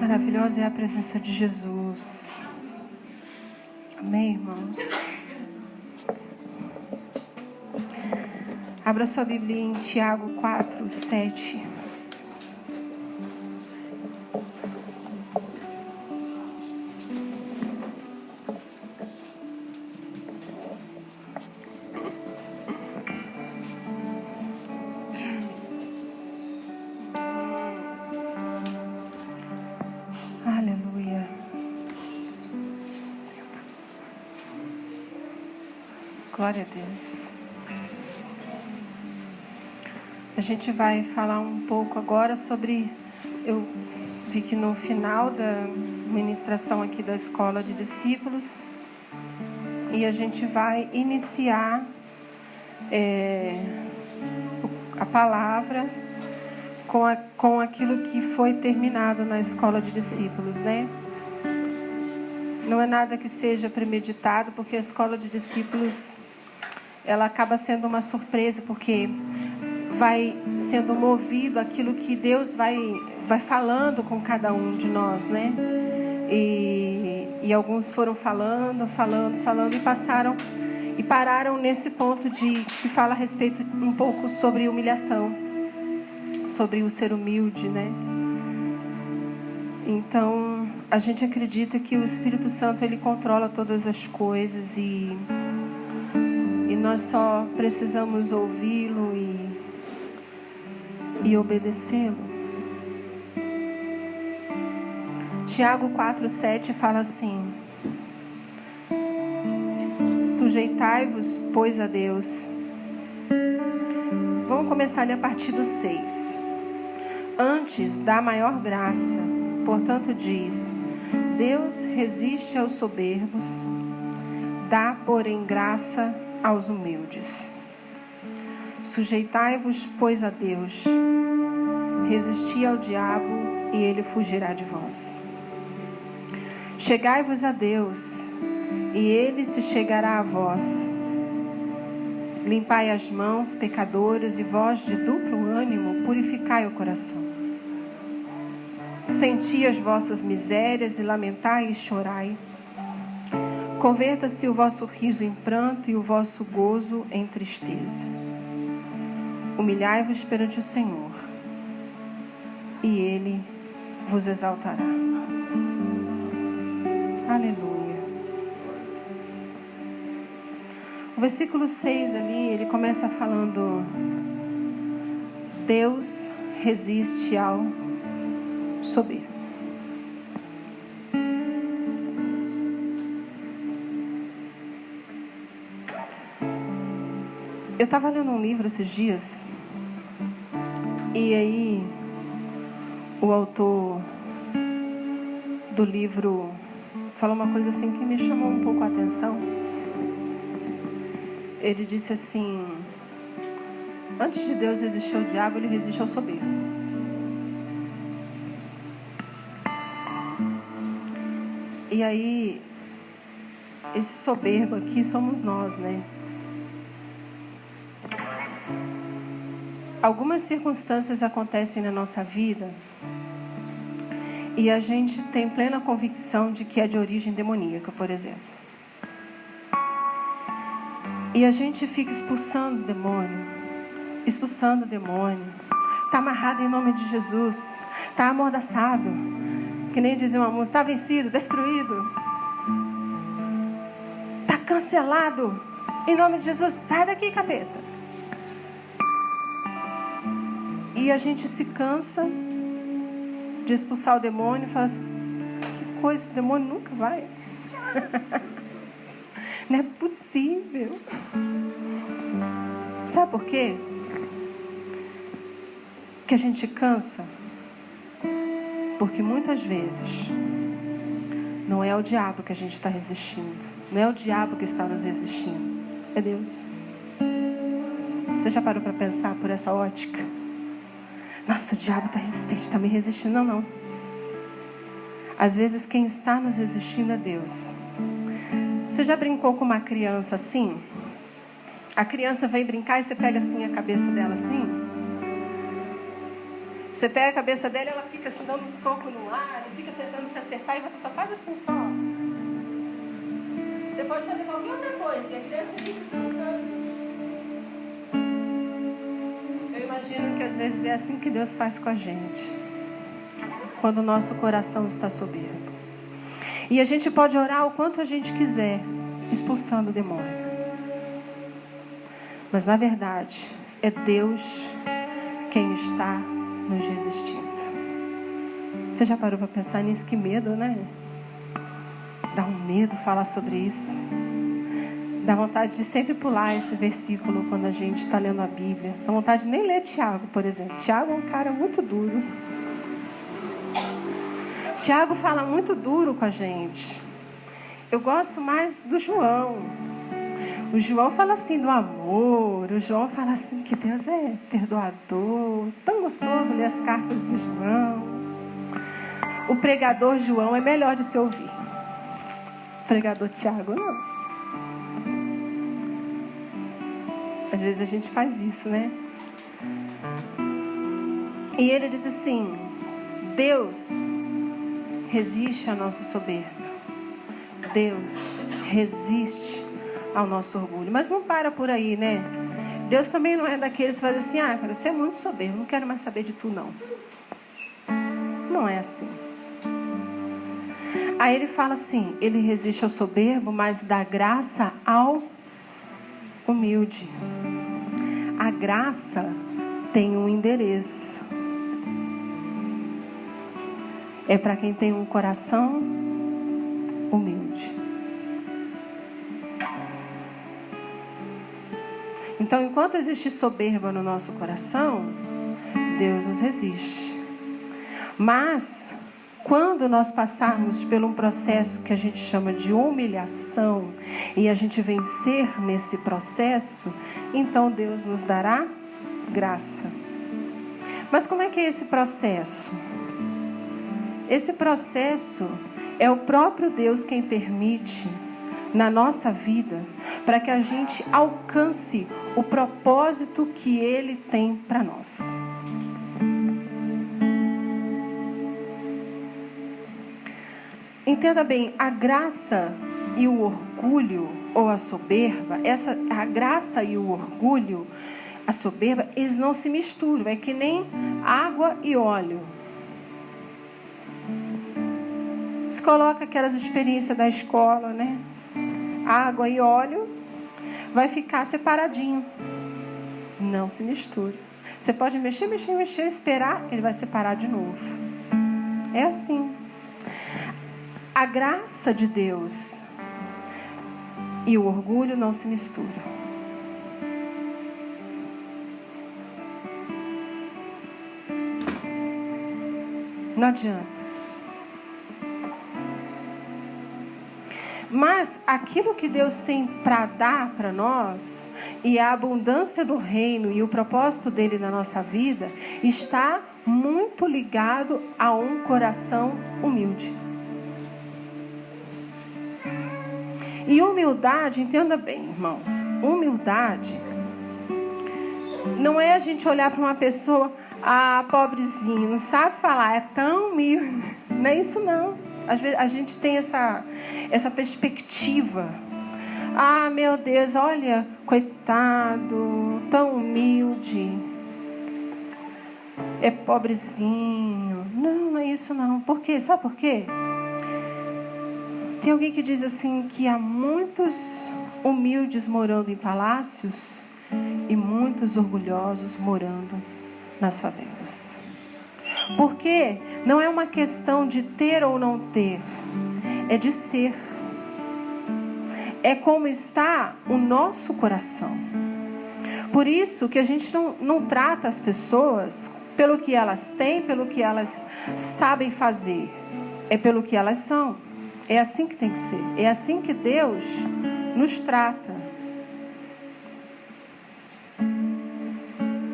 Maravilhosa é a presença de Jesus. Amém, irmãos? Abra sua Bíblia em Tiago 4, 7. Aleluia. Glória a Deus. A gente vai falar um pouco agora sobre... Eu vi que no final da ministração aqui da Escola de Discípulos, e a gente vai iniciar a palavra com aquilo que foi terminado na Escola de Discípulos, né? Não é nada que seja premeditado, porque a Escola de Discípulos, ela acaba sendo uma surpresa, porque vai sendo movido aquilo que Deus vai falando com cada um de nós, né? E alguns foram falando e pararam nesse ponto que fala a respeito um pouco sobre humilhação, sobre o ser humilde, né? Então, a gente acredita que o Espírito Santo, ele controla todas as coisas e nós só precisamos ouvi-lo e obedecê-lo. Tiago 4, 7 fala assim: sujeitai-vos, pois, a Deus. Vamos começar ali a partir do 6. Antes dá maior graça, portanto diz: Deus resiste aos soberbos, dá, porém, graça aos humildes. Sujeitai-vos, pois, a Deus. Resisti ao diabo e ele fugirá de vós. Chegai-vos a Deus e ele se chegará a vós. Limpai as mãos, pecadores, e vós de duplo ânimo, purificai o coração. Senti as vossas misérias e lamentai e chorai. Converta-se o vosso riso em pranto e o vosso gozo em tristeza. Humilhai-vos perante o Senhor, e Ele vos exaltará. Aleluia. O versículo 6 ali, ele começa falando: Deus resiste ao soberbo. Eu estava lendo um livro esses dias, e aí o autor do livro falou uma coisa assim que me chamou um pouco a atenção. Ele disse assim: antes de Deus resistir ao diabo, ele resiste ao soberbo. E aí, esse soberbo aqui somos nós, né? Algumas circunstâncias acontecem na nossa vida e a gente tem plena convicção de que é de origem demoníaca, por exemplo. E a gente fica expulsando o demônio. Está amarrado em nome de Jesus. Está amordaçado. Que nem dizia uma música: está vencido, destruído. Está cancelado. Em nome de Jesus, sai daqui, capeta. E a gente se cansa de expulsar o demônio e fala assim: que coisa, esse demônio nunca vai. Não é possível. Sabe por quê? Que a gente cansa? Porque muitas vezes não é o diabo que a gente está resistindo. Não é o diabo que está nos resistindo. É Deus. Você já parou para pensar por essa ótica? Nossa, o diabo está resistente, está me resistindo. Não. Às vezes quem está nos resistindo é Deus. Você já brincou com uma criança assim? A criança vem brincar e você pega assim a cabeça dela assim? Você pega a cabeça dela, ela fica assim dando um soco no ar, e fica tentando te acertar, e você só faz assim só. Você pode fazer qualquer outra coisa, e a criança fica se cansando. Eu imagino que às vezes é assim que Deus faz com a gente, quando o nosso coração está soberbo. E a gente pode orar o quanto a gente quiser, expulsando o demônio. Mas na verdade, é Deus quem está nos resistindo. Você já parou para pensar nisso? Que medo, né? Dá um medo falar sobre isso. Dá vontade de sempre pular esse versículo quando a gente está lendo a Bíblia. Dá vontade de nem ler Tiago, por exemplo. Tiago é um cara muito duro. Tiago fala muito duro com a gente. Eu gosto mais do João. O João fala assim do amor. O João fala assim que Deus é perdoador. Tão gostoso ler as cartas de João. O pregador João é melhor de se ouvir. O pregador Tiago não. Às vezes a gente faz isso, né? E ele diz assim: Deus resiste à nossa soberba. Deus resiste ao nosso orgulho. Mas não para por aí, né? Deus também não é daqueles que fazem assim: cara, você é muito soberbo, não quero mais saber de tu, não. Não é assim. Aí ele fala assim: ele resiste ao soberbo, mas dá graça ao humilde. A graça tem um endereço. É para quem tem um coração humilde. Então, enquanto existe soberba no nosso coração, Deus nos resiste. Mas, quando nós passarmos por um processo que a gente chama de humilhação, e a gente vencer nesse processo, então Deus nos dará graça. Mas como é que é esse processo? Esse processo é o próprio Deus quem permite na nossa vida para que a gente alcance o propósito que Ele tem para nós. Entenda bem, a graça e o orgulho ou a soberba, a graça e o orgulho, a soberba, eles não se misturam. É que nem água e óleo. Você coloca aquelas experiências da escola, né? Água e óleo vai ficar separadinho. Não se mistura. Você pode mexer, esperar, ele vai separar de novo. É assim. A graça de Deus e o orgulho não se misturam. Não adianta. Mas aquilo que Deus tem para dar para nós, e a abundância do reino e o propósito dele na nossa vida, está muito ligado a um coração humilde. E humildade, entenda bem, irmãos, humildade não é a gente olhar para uma pessoa, pobrezinho, não sabe falar, é tão humilde. Não é isso não. Às vezes a gente tem essa perspectiva. Meu Deus, olha, coitado, tão humilde, é pobrezinho. Não é isso não. Por quê? Sabe por quê? Tem alguém que diz assim que há muitos humildes morando em palácios e muitos orgulhosos morando nas favelas. Porque não é uma questão de ter ou não ter, é de ser. É como está o nosso coração. Por isso que a gente não trata as pessoas pelo que elas têm, pelo que elas sabem fazer. É pelo que elas são. É assim que tem que ser. É assim que Deus nos trata.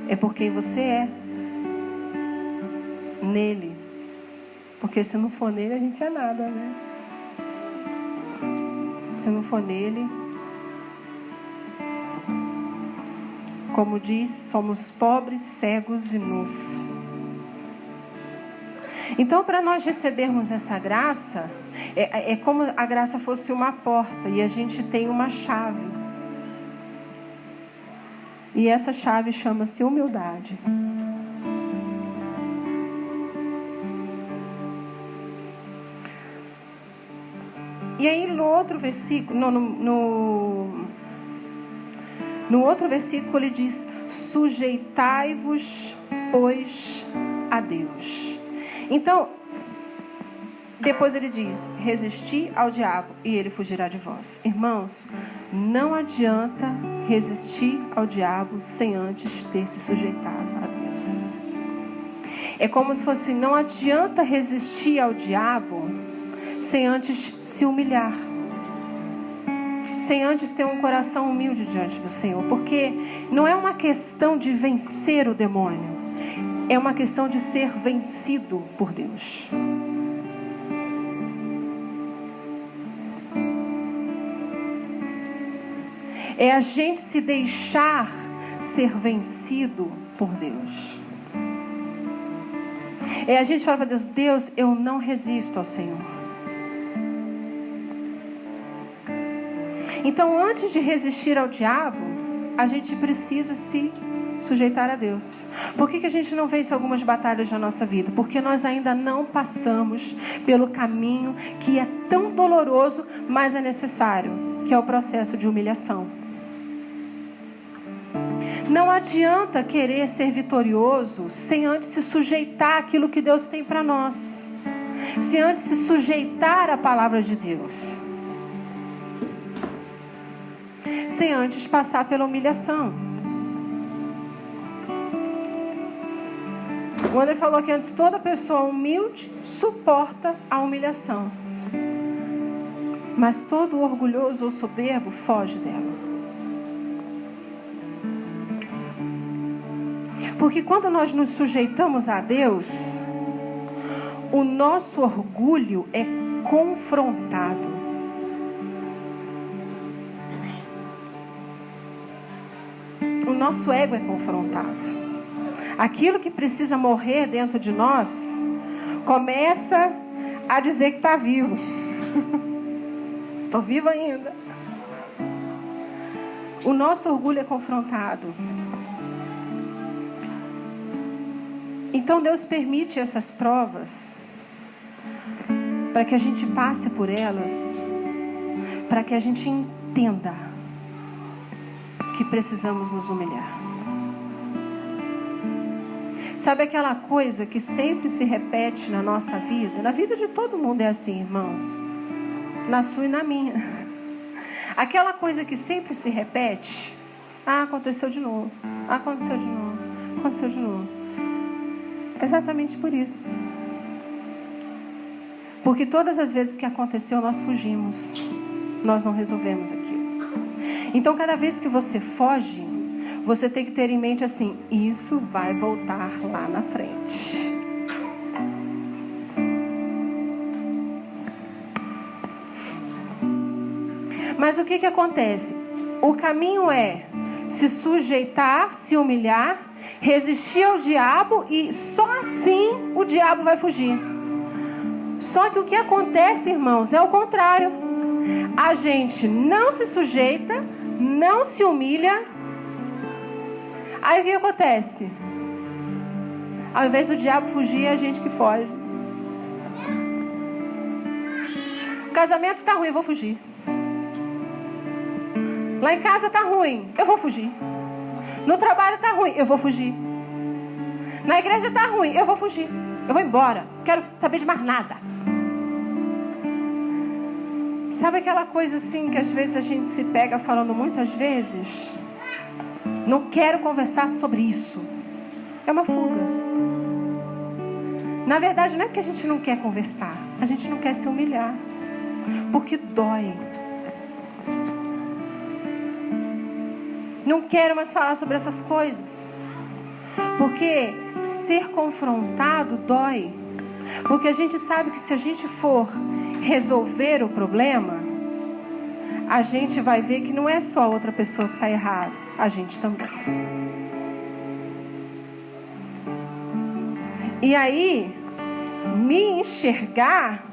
É por quem você é. Nele. Porque se não for nele, a gente é nada, né? Se não for nele, como diz, somos pobres, cegos e nus. Então, para nós recebermos essa graça, é como a graça fosse uma porta e a gente tem uma chave. E essa chave chama-se humildade. E aí no outro versículo, no outro versículo ele diz: sujeitai-vos, pois, a Deus. Então, depois ele diz: resisti ao diabo e ele fugirá de vós. Irmãos, não adianta resistir ao diabo sem antes ter se sujeitado a Deus. É como se fosse: não adianta resistir ao diabo sem antes se humilhar, sem antes ter um coração humilde diante do Senhor, porque não é uma questão de vencer o demônio, é uma questão de ser vencido por Deus. É a gente se deixar ser vencido por Deus. É a gente falar para Deus: Deus, eu não resisto ao Senhor. Então, antes de resistir ao diabo, a gente precisa se sujeitar a Deus. Por que a gente não vence algumas batalhas na nossa vida? Porque nós ainda não passamos pelo caminho que é tão doloroso, mas é necessário, que é o processo de humilhação. Não adianta querer ser vitorioso sem antes se sujeitar àquilo que Deus tem para nós. Se antes se sujeitar à palavra de Deus. Sem antes passar pela humilhação. O André falou que antes toda pessoa humilde suporta a humilhação. Mas todo orgulhoso ou soberbo foge dela. Porque quando nós nos sujeitamos a Deus, o nosso orgulho é confrontado. O nosso ego é confrontado. Aquilo que precisa morrer dentro de nós começa a dizer que está vivo. Estou vivo ainda. O nosso orgulho é confrontado. Então Deus permite essas provas para que a gente passe por elas, para que a gente entenda que precisamos nos humilhar. Sabe aquela coisa que sempre se repete na nossa vida? Na vida de todo mundo é assim, irmãos. Na sua e na minha. Aquela coisa que sempre se repete. Ah, aconteceu de novo. Ah, aconteceu de novo. Aconteceu de novo. Exatamente por isso. Porque todas as vezes que aconteceu, nós fugimos. Nós não resolvemos aquilo. Então, cada vez que você foge, você tem que ter em mente assim: isso vai voltar lá na frente. Mas o que acontece? O caminho é se sujeitar, se humilhar, resistir ao diabo e só assim o diabo vai fugir. Só que o que acontece, irmãos, é o contrário. A gente não se sujeita, não se humilha. Aí o que acontece? Ao invés do diabo fugir, é a gente que foge. O casamento está ruim, eu vou fugir. Lá em casa está ruim, eu vou fugir. No trabalho está ruim, eu vou fugir. Na igreja está ruim, eu vou fugir. Eu vou embora, não quero saber de mais nada. Sabe aquela coisa assim que às vezes a gente se pega falando muitas vezes? Não quero conversar sobre isso. É uma fuga. Na verdade, não é porque a gente não quer conversar. A gente não quer se humilhar. Porque dói. Não quero mais falar sobre essas coisas. Porque ser confrontado dói. Porque a gente sabe que se a gente for resolver o problema, a gente vai ver que não é só a outra pessoa que está errada, a gente também. E aí, me enxergar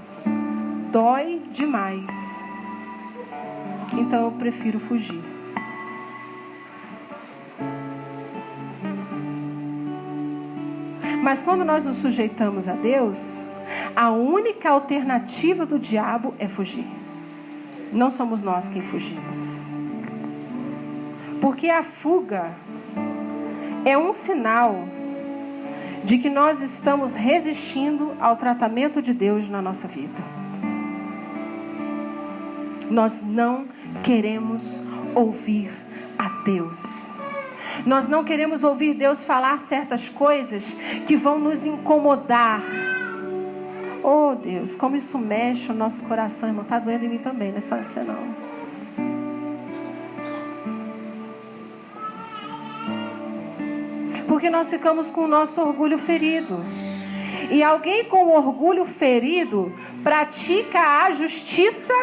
dói demais. Então eu prefiro fugir. Mas quando nós nos sujeitamos a Deus, a única alternativa do diabo é fugir. Não somos nós quem fugimos. Porque a fuga é um sinal de que nós estamos resistindo ao tratamento de Deus na nossa vida. Nós não queremos ouvir a Deus. Nós não queremos ouvir Deus falar certas coisas que vão nos incomodar. Oh Deus, como isso mexe o nosso coração, irmão. Está doendo em mim também, não é só você não. Porque nós ficamos com o nosso orgulho ferido. E alguém com o orgulho ferido pratica a justiça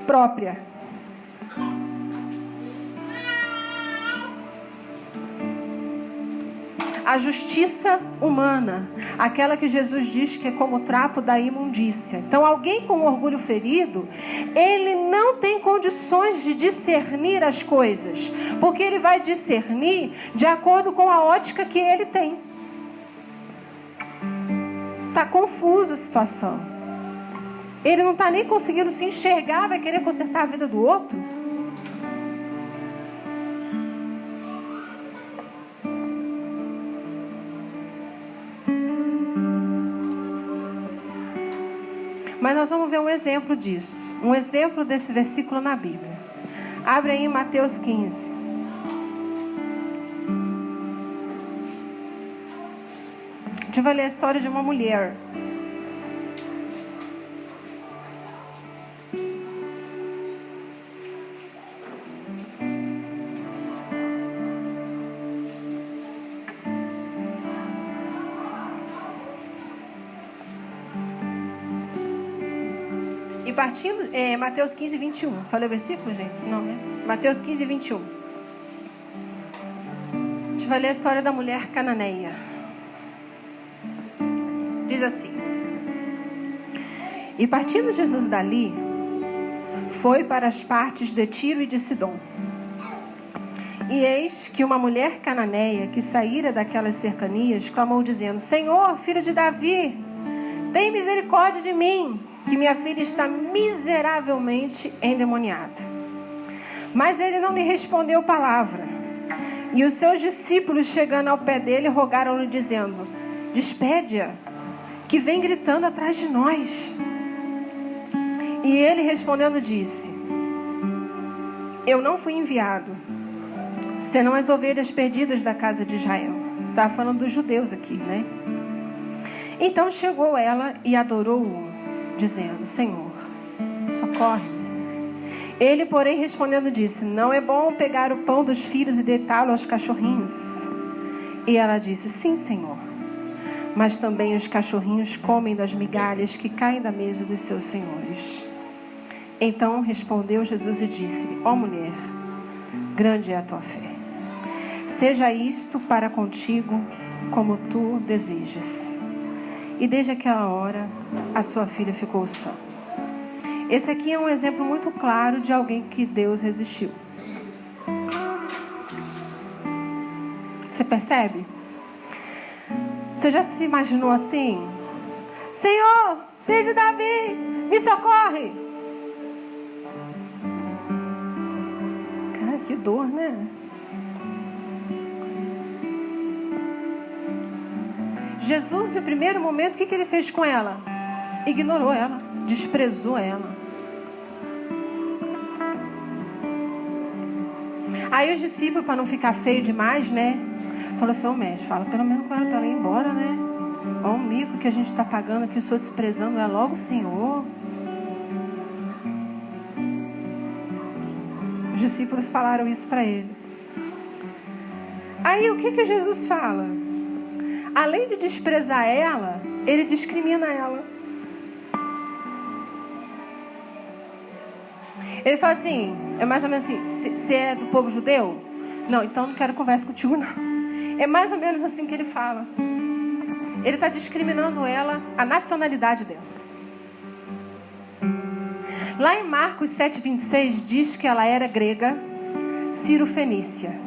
própria. A justiça humana, aquela que Jesus diz que é como o trapo da imundícia. Então, alguém com orgulho ferido, ele não tem condições de discernir as coisas, porque ele vai discernir de acordo com a ótica que ele tem. Está confusa a situação. Ele não está nem conseguindo se enxergar, vai querer consertar a vida do outro. Mas nós vamos ver um exemplo disso. Um exemplo desse versículo na Bíblia. Abre aí em Mateus 15. A gente vai ler a história de uma mulher. Partindo, Mateus 15, 21. Falei o versículo, gente? Não, né? Mateus 15, 21. A gente vai ler a história da mulher cananeia. Diz assim: E partindo Jesus dali, foi para as partes de Tiro e de Sidom. E eis que uma mulher cananeia que saíra daquelas cercanias clamou dizendo: Senhor, filho de Davi, tem misericórdia de mim, que minha filha está miseravelmente endemoniada. Mas ele não lhe respondeu palavra. E os seus discípulos, chegando ao pé dele, rogaram-lhe dizendo: Despede-a, que vem gritando atrás de nós. E ele respondendo disse: Eu não fui enviado, senão as ovelhas perdidas da casa de Israel. Estava falando dos judeus aqui, né? Então chegou ela e adorou-o, dizendo: Senhor, socorre-me. Ele, porém, respondendo, disse: Não é bom pegar o pão dos filhos e deitá-lo aos cachorrinhos. E ela disse: Sim, Senhor, mas também os cachorrinhos comem das migalhas que caem da mesa dos seus senhores. Então respondeu Jesus e disse: Ó mulher, grande é a tua fé. Seja isto para contigo como tu desejas. E desde aquela hora, a sua filha ficou sã. Esse aqui é um exemplo muito claro de alguém que Deus resistiu. Você percebe? Você já se imaginou assim? Senhor, filho de Davi, me socorre! Cara, que dor, né? Jesus, no primeiro momento, o que ele fez com ela? Ignorou ela, desprezou ela. Aí os discípulos, para não ficar feio demais, né? Falou assim: ô mestre, fala pelo menos com ela para ela ir embora, né? Olha o mico que a gente está pagando aqui, o senhor desprezando, é logo o Senhor. Os discípulos falaram isso para ele. Aí o que Jesus fala? Além de desprezar ela, ele discrimina ela. Ele fala assim, é mais ou menos assim: você é do povo judeu? Não, então não quero conversa contigo não. É mais ou menos assim que ele fala. ele está discriminando ela, a nacionalidade dela. Lá em Marcos 7,26 diz que ela era grega, Ciro-fenícia.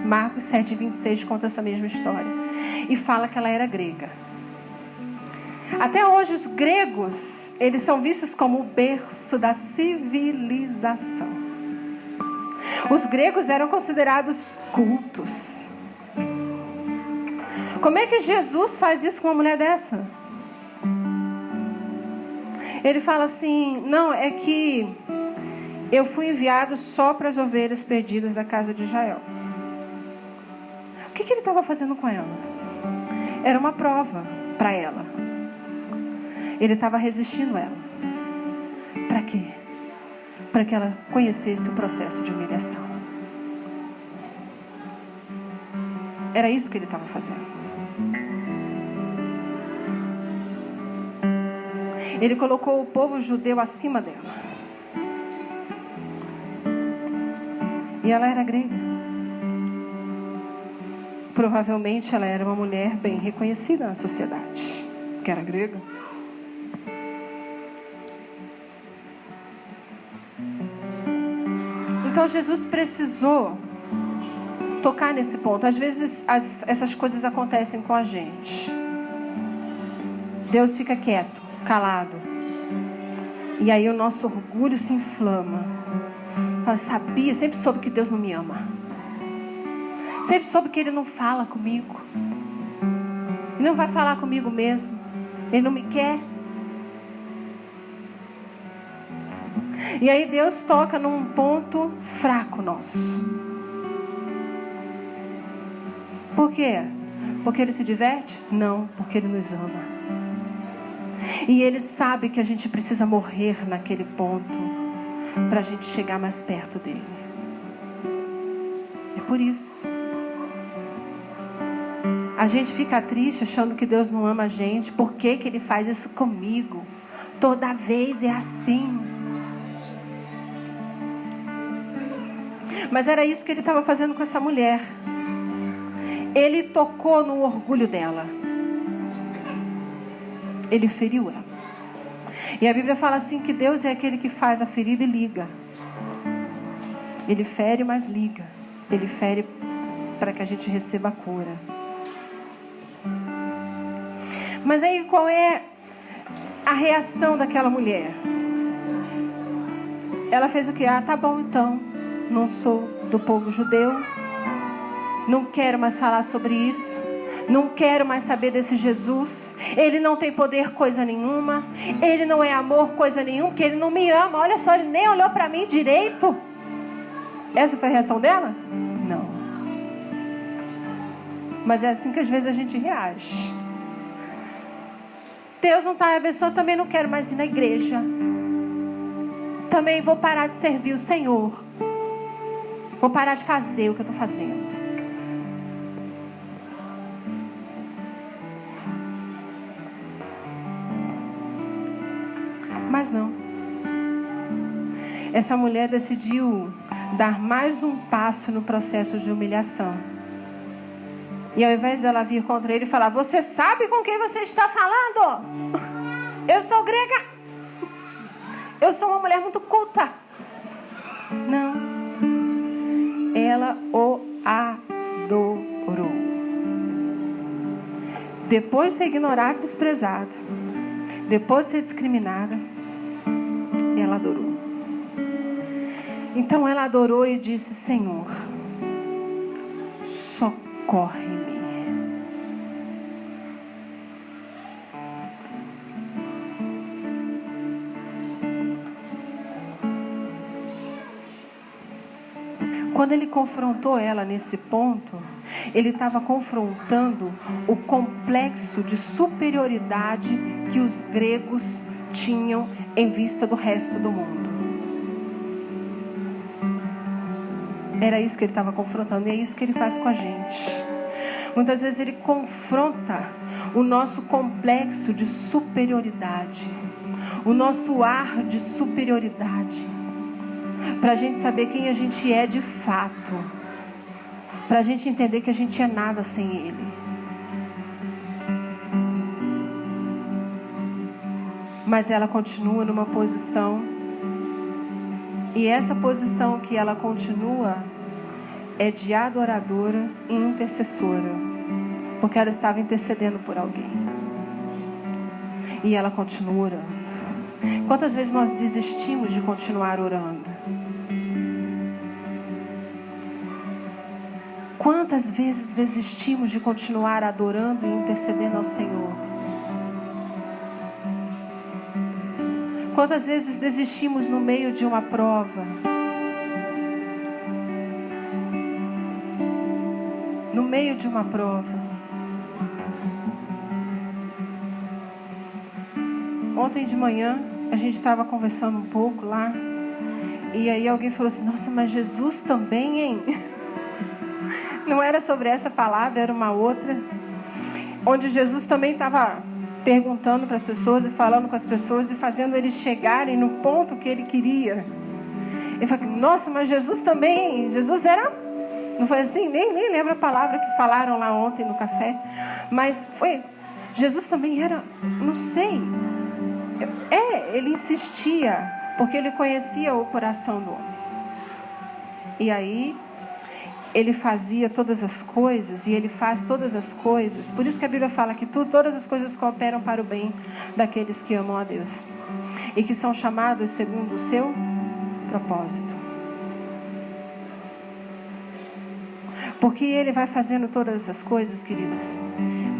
Marcos 7,26 conta essa mesma história. E fala que ela era grega. Até hoje os gregos, eles são vistos como o berço da civilização. Os gregos eram considerados cultos. Como é que Jesus faz isso com uma mulher dessa? Ele fala assim, não, é que eu fui enviado só para as ovelhas perdidas da casa de Israel. O que ele estava fazendo com ela? Era uma prova para ela. Ele estava resistindo ela. Para quê? Para que ela conhecesse o processo de humilhação. Era isso que ele estava fazendo. Ele colocou o povo judeu acima dela. E ela era grega. Provavelmente ela era uma mulher bem reconhecida na sociedade, que era grega. Então Jesus precisou tocar nesse ponto. Às vezes essas coisas acontecem com a gente. Deus fica quieto, calado. E aí o nosso orgulho se inflama. Fala, sabia, sempre soube que Deus não me ama. Sempre soube que Ele não fala comigo. Ele não vai falar comigo mesmo. Ele não me quer. E aí Deus toca num ponto fraco nosso. Por quê? Porque Ele se diverte? Não, porque Ele nos ama. E Ele sabe que a gente precisa morrer naquele ponto para a gente chegar mais perto dEle. É por isso. A gente fica triste achando que Deus não ama a gente. Por que que Ele faz isso comigo? Toda vez é assim. Mas era isso que Ele estava fazendo com essa mulher. Ele tocou no orgulho dela. Ele feriu ela. E a Bíblia fala assim que Deus é aquele que faz a ferida e liga. Ele fere, mas liga. Ele fere para que a gente receba a cura. Mas aí qual é a reação daquela mulher? Ela fez o quê? Ah, tá bom então. Não sou do povo judeu. Não quero mais falar sobre isso. Não quero mais saber desse Jesus. Ele não tem poder coisa nenhuma. Ele não é amor coisa nenhuma. Porque Ele não me ama. Olha só, Ele nem olhou para mim direito. Essa foi a reação dela? Não. Mas é assim que às vezes a gente reage. Deus não está abençoando, também não quero mais ir na igreja. Também vou parar de servir o Senhor. Vou parar de fazer o que eu estou fazendo. Mas não. Essa mulher decidiu dar mais um passo no processo de humilhação. E ao invés dela vir contra ele e falar, você sabe com quem você está falando? Eu sou grega. Eu sou uma mulher muito culta. Não. Ela o adorou. Depois de ser ignorada e desprezada, depois de ser discriminada, ela adorou. Então ela adorou e disse, Senhor, socorre-me. Quando ele confrontou ela nesse ponto, ele estava confrontando o complexo de superioridade que os gregos tinham em vista do resto do mundo. Era isso que ele estava confrontando, e é isso que ele faz com a gente. Muitas vezes ele confronta o nosso complexo de superioridade, o nosso ar de superioridade, para a gente saber quem a gente é de fato, para a gente entender que a gente é nada sem Ele. Mas ela continua numa posição. E essa posição que ela continua é de adoradora e intercessora. Porque ela estava intercedendo por alguém. E ela continua orando. Quantas vezes nós desistimos de continuar orando? Quantas vezes desistimos de continuar adorando e intercedendo ao Senhor? Quantas vezes desistimos no meio de uma prova? No meio de uma prova. Ontem de manhã, a gente estava conversando um pouco lá. E aí alguém falou assim, nossa, mas Jesus também, hein? Não era sobre essa palavra, era uma outra. Onde Jesus também estava perguntando para as pessoas e falando com as pessoas e fazendo eles chegarem no ponto que ele queria. Ele falou, nossa, mas Jesus também, Jesus era... Não foi assim? Nem lembro a palavra que falaram lá ontem no café. Mas foi... Jesus também era... Não sei. Ele insistia, porque ele conhecia o coração do homem. E aí... Ele fazia todas as coisas e ele faz todas as coisas. Por isso que a Bíblia fala que todas as coisas cooperam para o bem daqueles que amam a Deus. E que são chamados segundo o seu propósito. Porque ele vai fazendo todas essas coisas, queridos.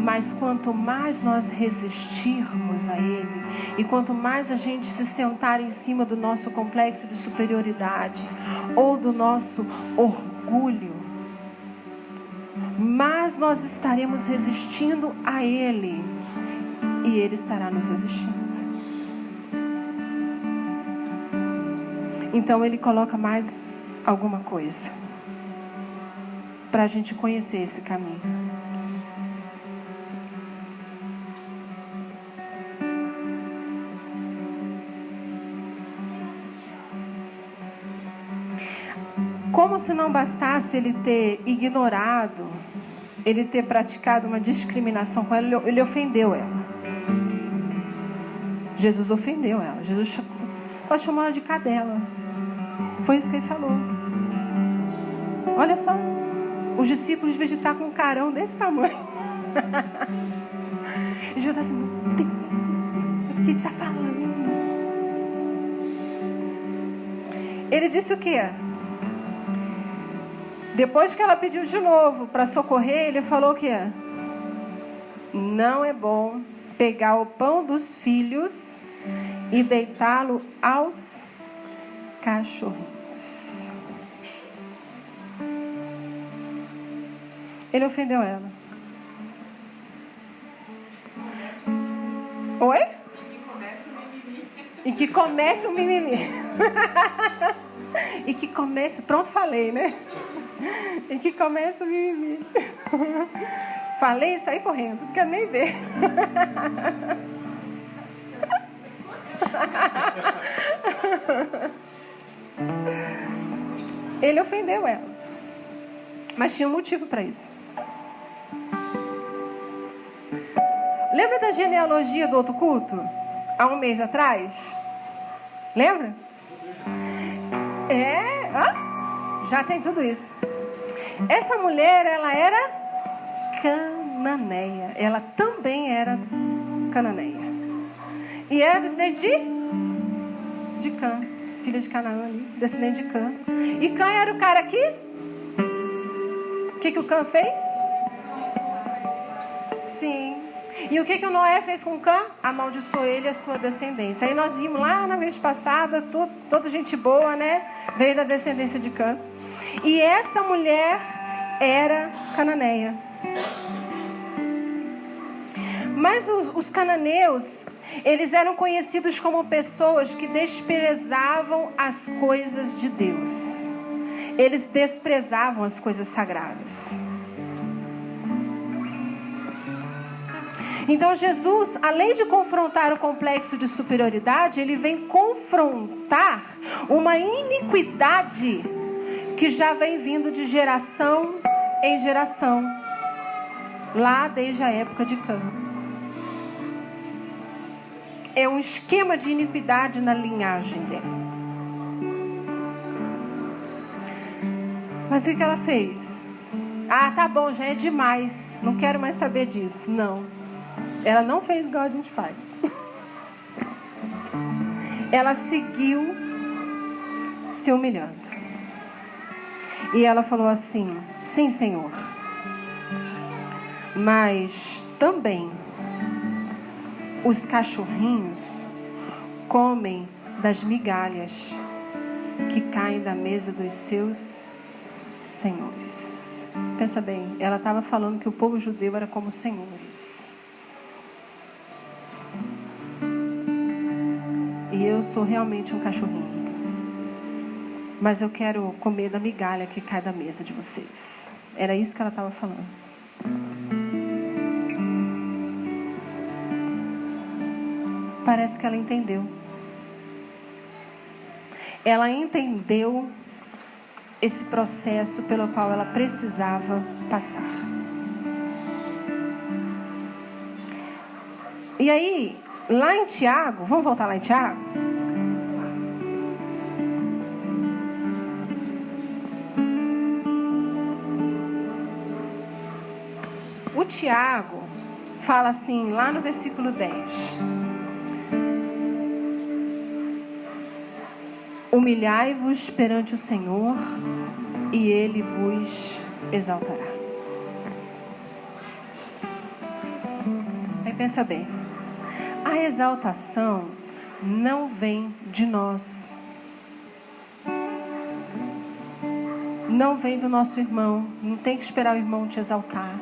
Mas quanto mais nós resistirmos a ele, e quanto mais a gente se sentar em cima do nosso complexo de superioridade, ou do nosso orgulho, mas nós estaremos resistindo a ele e ele estará nos resistindo. Então ele coloca mais alguma coisa para a gente conhecer esse caminho. Como se não bastasse ele ter ignorado, ele ter praticado uma discriminação com ela, ele ofendeu ela. Jesus ofendeu ela. Jesus chamou ela de cadela. Foi isso que ele falou. Olha só, os discípulos deviam estar com um carão desse tamanho. E Jesus está assim, o que ele está falando? Ele disse o quê? Depois que ela pediu de novo para socorrer, ele falou o quê? Não é bom pegar o pão dos filhos e deitá-lo aos cachorrinhos. Ele ofendeu ela. Oi? E que comece o mimimi. E que comece... Pronto, falei, né? E que começa o mimimi. Falei e saí correndo, não quero nem ver. Ele ofendeu ela. Mas tinha um motivo para isso. Lembra da genealogia do outro culto? Há um mês atrás? Lembra? Já tem tudo isso. Essa mulher, ela era cananeia. Ela também era cananeia. E era descendente de Cã. Filha de Canaã ali, descendente de Cã. E Cã era o cara que... O que o Cã fez? Sim. E o que o Noé fez com Cã? Amaldiçoou ele e a sua descendência. Aí nós vimos lá na vez passada, toda gente boa, né? Veio da descendência de Cã. E essa mulher era cananeia. Mas os cananeus, eles eram conhecidos como pessoas que desprezavam as coisas de Deus. Eles desprezavam as coisas sagradas. Então Jesus, além de confrontar o complexo de superioridade, ele vem confrontar uma iniquidade que já vem vindo de geração em geração, lá desde a época de Cã. é um esquema de iniquidade na linhagem dela. Mas o que ela fez? Ah, tá bom, já é demais. Não quero mais saber disso. Não. Ela não fez igual a gente faz. Ela seguiu se humilhando. E ela falou assim: sim, Senhor. Mas também os cachorrinhos comem das migalhas que caem da mesa dos seus senhores. Pensa bem, ela estava falando que o povo judeu era como senhores. E eu sou realmente um cachorrinho. Mas eu quero comer da migalha que cai da mesa de vocês. Era isso que ela estava falando. Parece que ela entendeu. Ela entendeu esse processo pelo qual ela precisava passar. E aí, lá em Tiago, vamos voltar lá em Tiago? O Tiago fala assim, lá no versículo 10. Humilhai-vos perante o Senhor, e Ele vos exaltará. Aí pensa bem. A exaltação não vem de nós. Não vem do nosso irmão. Não tem que esperar o irmão te exaltar.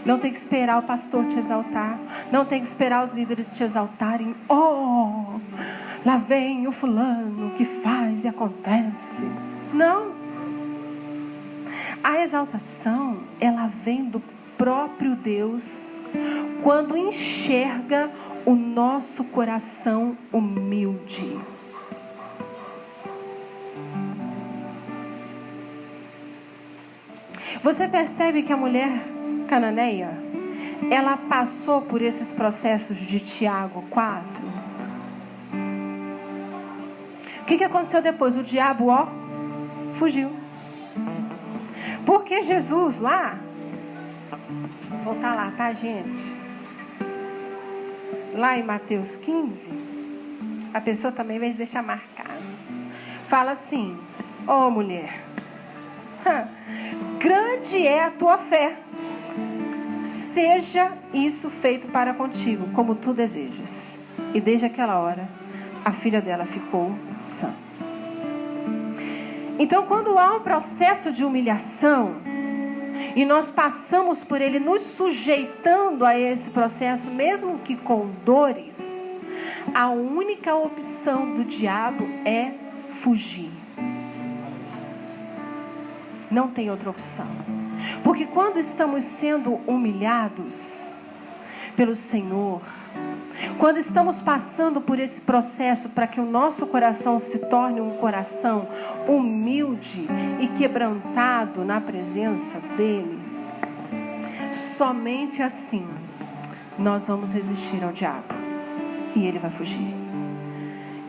Não tem que esperar o pastor te exaltar. Não tem que esperar os líderes te exaltarem. Oh, lá vem o fulano que faz e acontece. Não. A exaltação, ela vem do próprio Deus quando enxerga o nosso coração humilde. Você percebe que a mulher cananeia, ela passou por esses processos de Tiago 4? O que aconteceu depois? O diabo, fugiu. Porque Jesus lá, vou voltar lá, tá, gente? Lá em Mateus 15, a pessoa também vai deixar marcado. Fala assim: ó, mulher, grande é a tua fé. Seja isso feito para contigo, como tu desejas. E desde aquela hora, a filha dela ficou sã. Então, quando há um processo de humilhação, e nós passamos por ele nos sujeitando a esse processo, mesmo que com dores, a única opção do diabo é fugir. Não tem outra opção. Porque quando estamos sendo humilhados pelo Senhor, quando estamos passando por esse processo para que o nosso coração se torne um coração humilde e quebrantado na presença dEle, somente assim nós vamos resistir ao diabo e ele vai fugir.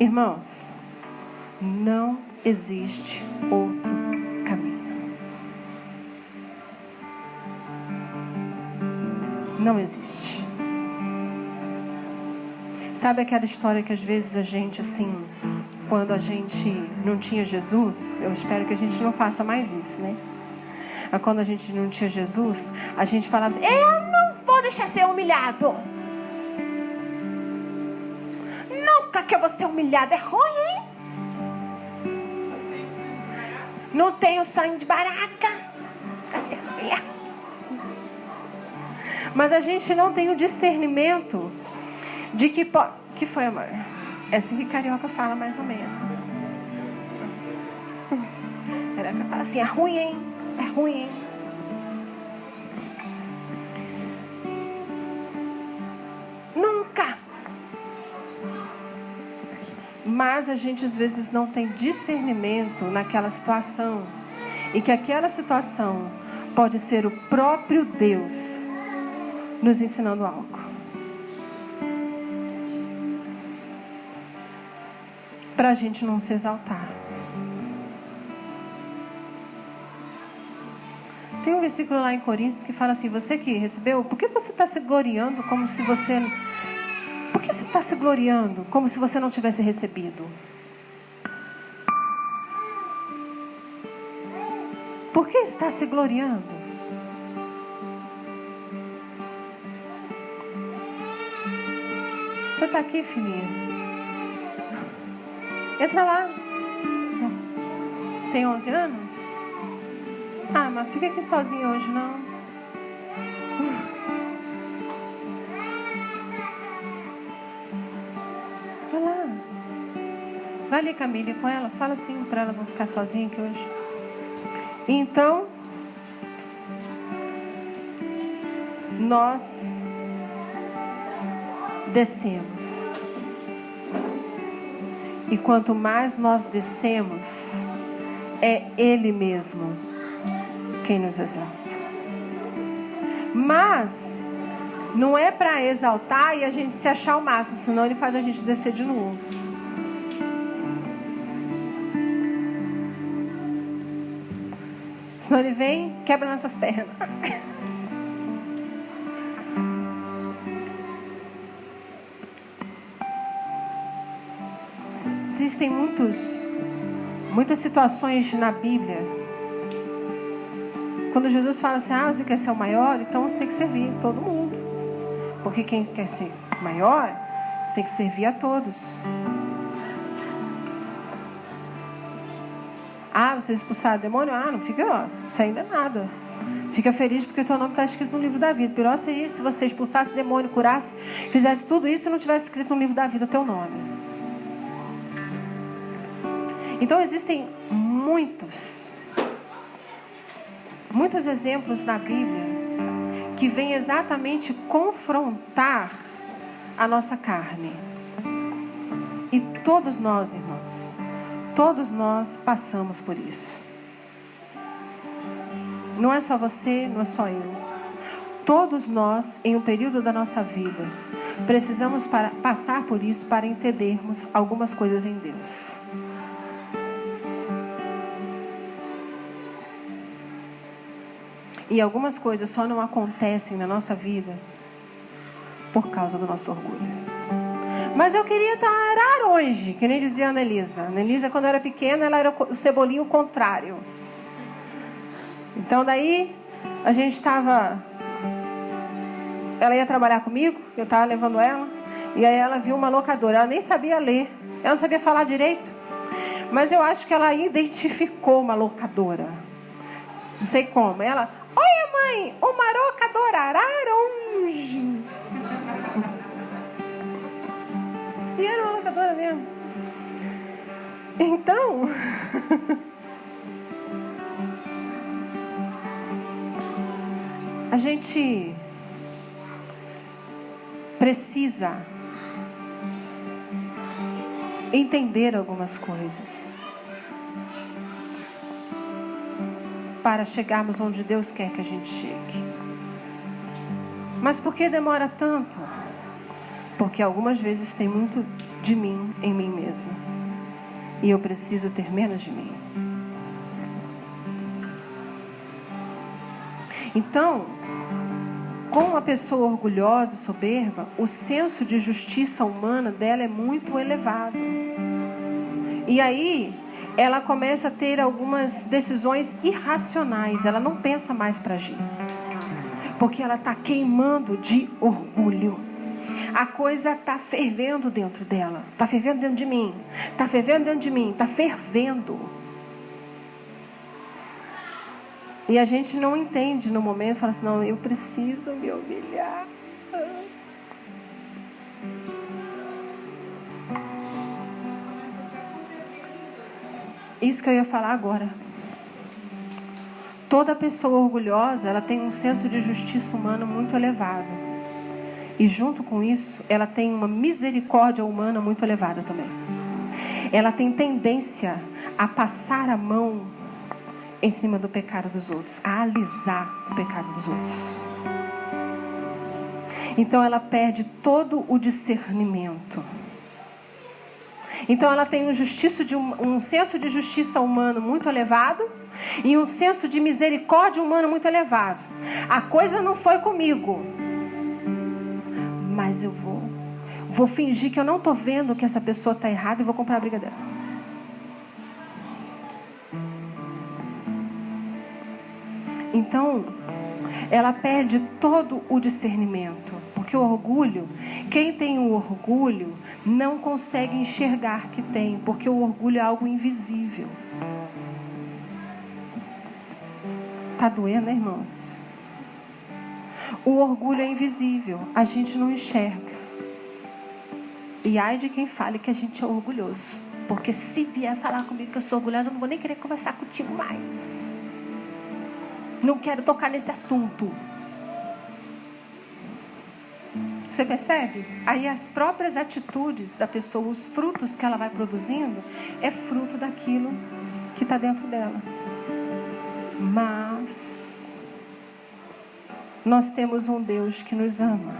Irmãos, não existe outro caminho. Não existe. Sabe aquela história que às vezes a gente, assim, quando a gente não tinha Jesus, eu espero que a gente não faça mais isso, né? Quando a gente não tinha Jesus, a gente falava assim: eu não vou deixar ser humilhado. Nunca que eu vou ser humilhado, é ruim, hein? Não tenho sangue de barata, fica sendo humilhado. Mas a gente não tem o discernimento de que foi, amor? É assim que carioca fala, mais ou menos. Carioca fala assim: é ruim, hein? É ruim, hein? Nunca. Mas a gente às vezes não tem discernimento naquela situação. E que aquela situação pode ser o próprio Deus nos ensinando algo. para a gente não se exaltar. Tem um versículo lá em Coríntios que fala assim: você que recebeu, por que você está se gloriando como se você... Por que você está se gloriando como se você não tivesse recebido? Por que está se gloriando? Você está aqui, filhinha? Entra lá. Você tem 11 anos? Ah, mas fica aqui sozinha hoje, não. Vai lá. Vai ali, Camille, com ela. Fala assim para ela não ficar sozinha aqui hoje. Então, nós descemos. E quanto mais nós descemos, é Ele mesmo quem nos exalta. Mas não é para exaltar e a gente se achar o máximo, senão Ele faz a gente descer de novo. Senão Ele vem, quebra nossas pernas. Existem muitas situações na Bíblia. Quando Jesus fala assim: você quer ser o maior? Então você tem que servir todo mundo. Porque quem quer ser maior tem que servir a todos. Você expulsar o demônio? Não fica, isso ainda é nada. Fica feliz porque o teu nome está escrito no livro da vida. Pior seria se você expulsasse o demônio, curasse, fizesse tudo isso e não tivesse escrito no livro da vida o teu nome. Então existem muitos exemplos na Bíblia que vêm exatamente confrontar a nossa carne. E todos nós, irmãos, todos nós passamos por isso. Não é só você, não é só eu. Todos nós, em um período da nossa vida, precisamos passar por isso para entendermos algumas coisas em Deus. E algumas coisas só não acontecem na nossa vida por causa do nosso orgulho. Mas eu queria tarar hoje, que nem dizia a Anelisa. A Anelisa, quando era pequena, ela era o cebolinho contrário. Então daí, a gente estava... Ela ia trabalhar comigo, eu estava levando ela. E aí ela viu uma locadora, ela nem sabia ler. Ela não sabia falar direito. Mas eu acho que ela identificou uma locadora. Não sei como. Ela... Olha, mãe, uma locadora Araronge. E era uma locadora mesmo. Então... a gente precisa entender algumas coisas para chegarmos onde Deus quer que a gente chegue. Mas por que demora tanto? Porque algumas vezes tem muito de mim em mim mesma. E eu preciso ter menos de mim. Então, com uma pessoa orgulhosa e soberba, o senso de justiça humana dela é muito elevado. E aí, ela começa a ter algumas decisões irracionais. Ela não pensa mais para agir. Porque ela está queimando de orgulho. A coisa está fervendo dentro dela. Está fervendo dentro de mim. Está fervendo dentro de mim. Está fervendo. E a gente não entende no momento. Fala assim, não, eu preciso me humilhar. Isso que eu ia falar agora. Toda pessoa orgulhosa, ela tem um senso de justiça humana muito elevado. E junto com isso, ela tem uma misericórdia humana muito elevada também. Ela tem tendência a passar a mão em cima do pecado dos outros, a alisar o pecado dos outros. Então ela perde todo o discernimento. Então ela tem um senso de justiça humano muito elevado e um senso de misericórdia humana muito elevado. A coisa não foi comigo, mas eu vou fingir que eu não estou vendo que essa pessoa está errada e vou comprar a briga dela. Então, ela perde todo o discernimento. Porque o orgulho, quem tem o orgulho não consegue enxergar que tem. Porque o orgulho é algo invisível. Tá doendo, né, irmãos? O orgulho é invisível. A gente não enxerga. E ai de quem fale que a gente é orgulhoso. Porque se vier falar comigo que eu sou orgulhosa, eu não vou nem querer conversar contigo mais. Não quero tocar nesse assunto. Você percebe? Aí as próprias atitudes da pessoa, os frutos que ela vai produzindo, é fruto daquilo que está dentro dela. Mas nós temos um Deus que nos ama.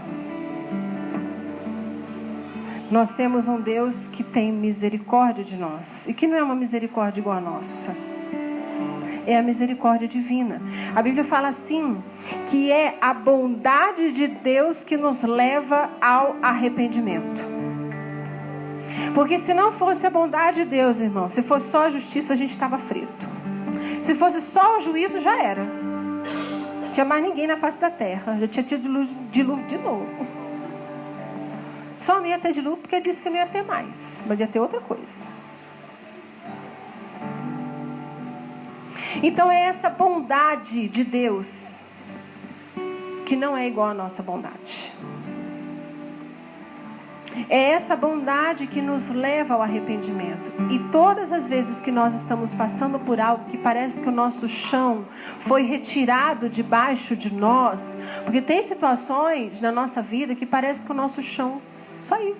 Nós temos um Deus que tem misericórdia de nós. E que não é uma misericórdia igual a nossa. É a misericórdia divina. A Bíblia fala assim, que é a bondade de Deus que nos leva ao arrependimento. Porque se não fosse a bondade de Deus, irmão, se fosse só a justiça, a gente estava frito. Se fosse só o juízo, já era. Não tinha mais ninguém na face da terra. Já tinha tido dilúvio de novo. Só não ia ter dilúvio porque disse que não ia ter mais. Mas ia ter outra coisa. Então é essa bondade de Deus que não é igual à nossa bondade. É essa bondade que nos leva ao arrependimento. E todas as vezes que nós estamos passando por algo que parece que o nosso chão foi retirado debaixo de nós, porque tem situações na nossa vida que parece que o nosso chão saiu.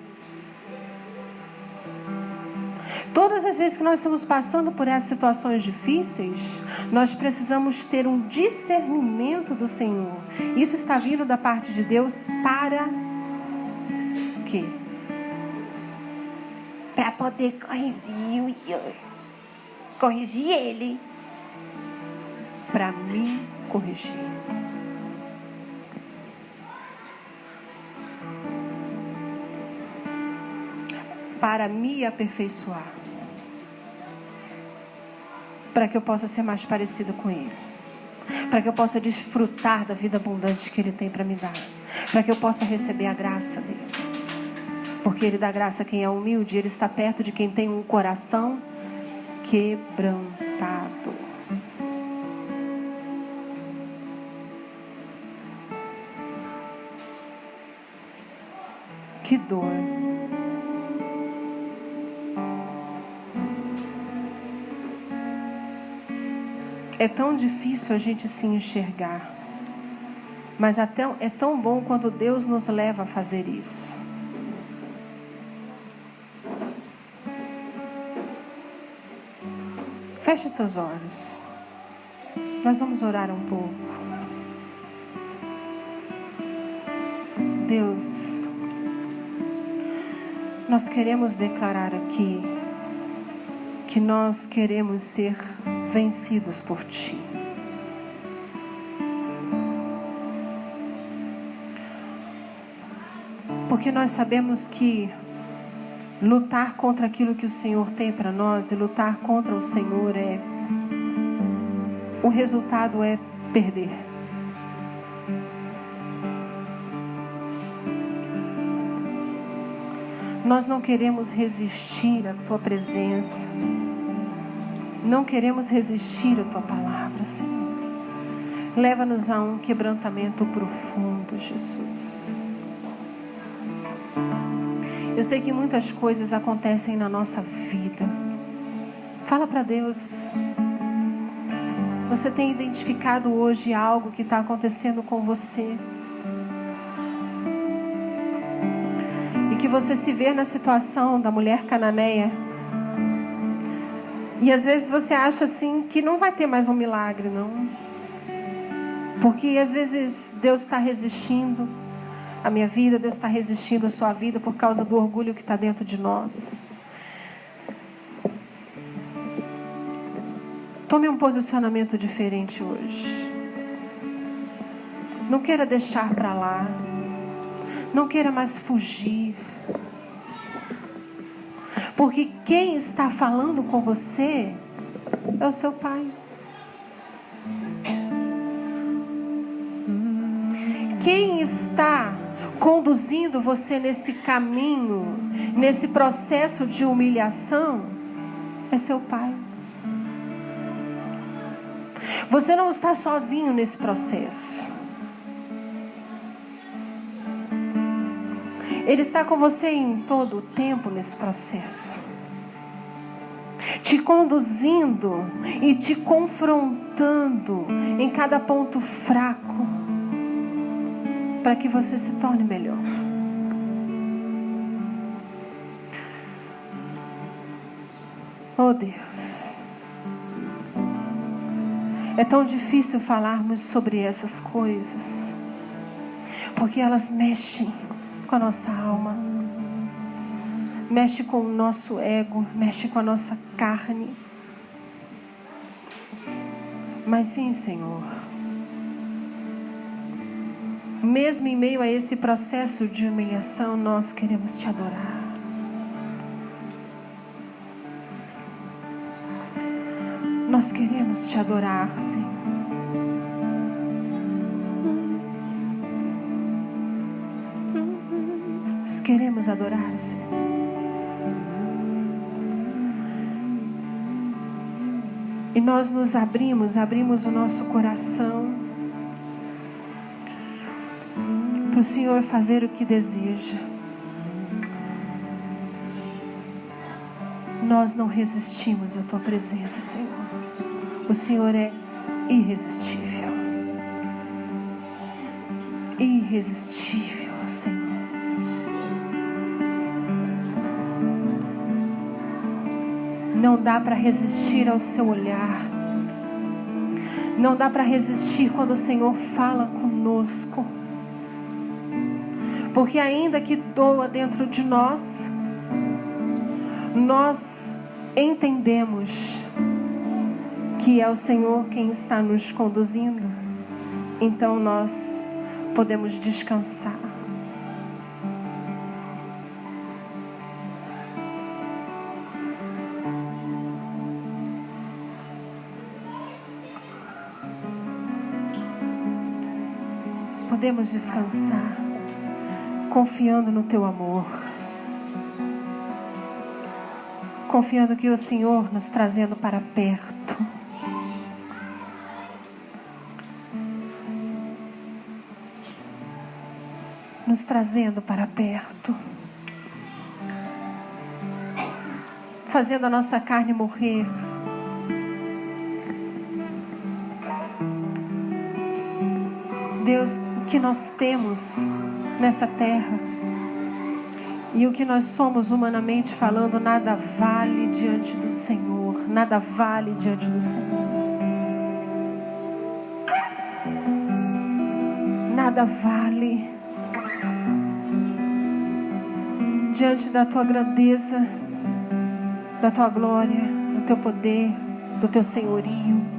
Todas as vezes que nós estamos passando por essas situações difíceis, nós precisamos ter um discernimento do Senhor. Isso está vindo da parte de Deus para o quê? Para poder corrigir ele. Para me corrigir. Para me aperfeiçoar. Para que eu possa ser mais parecida com Ele. Para que eu possa desfrutar da vida abundante que Ele tem para me dar. Para que eu possa receber a graça dEle. Porque Ele dá graça a quem é humilde. Ele está perto de quem tem um coração quebrantado. Que dor. É tão difícil a gente se enxergar. Mas até é tão bom quando Deus nos leva a fazer isso. Feche seus olhos. Nós vamos orar um pouco. Deus, nós queremos declarar aqui que nós queremos ser vencidos por Ti. Porque nós sabemos que lutar contra aquilo que o Senhor tem para nós e lutar contra o Senhor o resultado é perder. Nós não queremos resistir à Tua presença. Não queremos resistir à Tua palavra, Senhor. Leva-nos a um quebrantamento profundo, Jesus. Eu sei que muitas coisas acontecem na nossa vida. Fala para Deus. Se você tem identificado hoje algo que está acontecendo com você, e que você se vê na situação da mulher cananeia, e às vezes você acha assim que não vai ter mais um milagre, não. Porque às vezes Deus está resistindo a minha vida, Deus está resistindo a sua vida por causa do orgulho que está dentro de nós. Tome um posicionamento diferente hoje. Não queira deixar para lá. Não queira mais fugir. Porque quem está falando com você é o seu Pai. Quem está conduzindo você nesse caminho, nesse processo de humilhação, é seu Pai. Você não está sozinho nesse processo. Ele está com você em todo o tempo nesse processo, te conduzindo e te confrontando em cada ponto fraco, para que você se torne melhor. Oh Deus, é tão difícil falarmos sobre essas coisas, porque elas mexem com a nossa alma, mexe com o nosso ego, mexe com a nossa carne. Mas sim, Senhor, mesmo em meio a esse processo de humilhação, nós queremos te adorar. Nós queremos te adorar, Senhor. Nós queremos adorar o Senhor. E nós nos abrimos o nosso coração para o Senhor fazer o que deseja. Nós não resistimos à tua presença, Senhor. O Senhor é irresistível. Irresistível, Senhor. Não dá para resistir ao seu olhar. Não dá para resistir quando o Senhor fala conosco. Porque ainda que doa dentro de nós, nós entendemos que é o Senhor quem está nos conduzindo. Então nós podemos descansar. Nós podemos descansar confiando no teu amor. Confiando que o Senhor nos trazendo para perto. Nos trazendo para perto. Fazendo a nossa carne morrer. Deus, o que nós temos nessa terra e o que nós somos humanamente falando, nada vale diante do Senhor. Nada vale diante do Senhor. Nada vale diante da tua grandeza, da tua glória, do teu poder, do teu senhorio.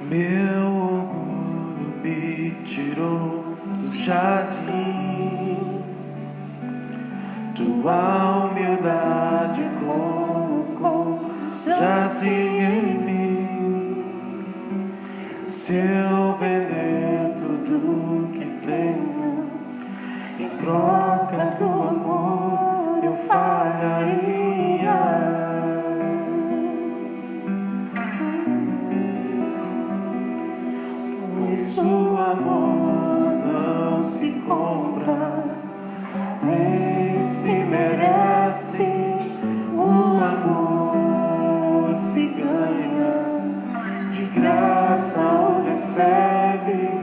Meu orgulho me tirou do jardim, tua humildade colocou jardim em mim. Se eu vender tudo que tenho em troca do amor, eu falharia. Pois o amor não se compra, nem se merece. O amor se ganha, de graça o recebe.